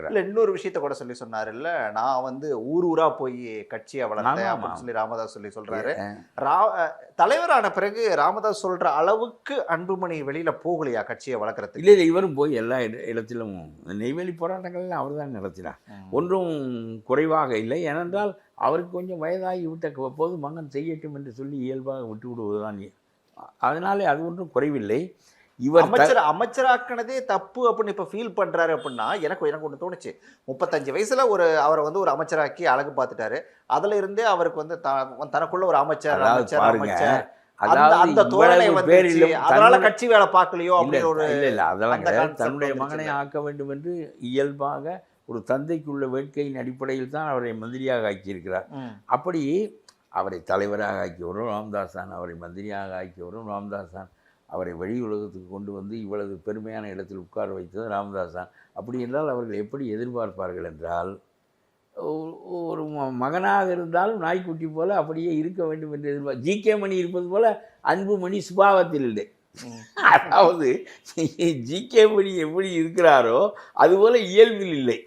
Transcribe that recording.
இருக்கிறார். இல்ல இன்னொரு விஷயத்த கூட சொன்னாரு இல்ல, நான் வந்து ஊர் ஊரா போய் கட்சியை வளர்த்தேன் ஆமா. அப்படின்னு சொல்லி ராமதாஸ் சொல்றாரு. தலைவரான பிறகு ராமதாஸ் சொல்ற அளவுக்கு அன்புமணி வெளியில போகலையா கட்சியை வளர்க்கறதுக்கு? இல்லை இவரும் போய் எல்லா இடத்திலும் நெய்வேலி போராட்டங்கள்லாம் அவர் தான் நடத்தினார். ஒன்றும் குறைவாக இல்லை. ஏனென்றால் அவருக்கு கொஞ்சம் வயதாகி விட்ட போது மகன் செய்யட்டும் என்று சொல்லி இயல்பாக விட்டு விடுவதுதான். அதனாலே அது ஒன்றும் குறைவில்லை. இவர் அமைச்சராக்கினதே தப்பு அப்படின்னு இப்ப ஃபீல் பண்றாரு அப்படின்னா எனக்கு ஒன்று தோணுச்சு. 35 வயசுல அவரை வந்து ஒரு அமைச்சராக்கி அழகு பார்த்துட்டாரு. அதுல இருந்தே அவருக்கு வந்து தனக்குள்ள ஒரு அமைச்சர் அந்த தோரணை வந்துச்சு. அதனால கட்சி வேலை பார்க்கலையோ அப்படின்னு ஒரு இல்லை அதெல்லாம் கிடையாது. தன்னுடைய மகனை ஆக்க வேண்டும் என்று இயல்பாக ஒரு தந்தைக்குள்ள வேட்கையின் அடிப்படையில் தான் அவரை மந்திரியாக ஆக்கியிருக்கிறார். அப்படி அவரை தலைவராக ஆக்கியவரும் ராமதாஸ் தான், அவரை மந்திரியாக ஆக்கியவரும் ராமதாஸ் தான், அவரை வெளி உலகத்துக்கு கொண்டு வந்து இவ்வளவு பெருமையான இடத்தில் உட்கார வைத்தது ராமதாஸ் தான். அப்படி என்றால் அவர்கள் எப்படி எதிர்பார்ப்பார்கள் என்றால், ஒரு மகனாக இருந்தாலும் நாய்க்குட்டி போல அப்படியே இருக்க வேண்டும் என்று ஜி.கே. மணி இருப்பது போல அன்புமணி சுபாவத்தில் இல்லை. அதாவது ஜி.கே. மணி எப்படி இருக்கிறாரோ அதுபோல இயல்பில் இல்லை.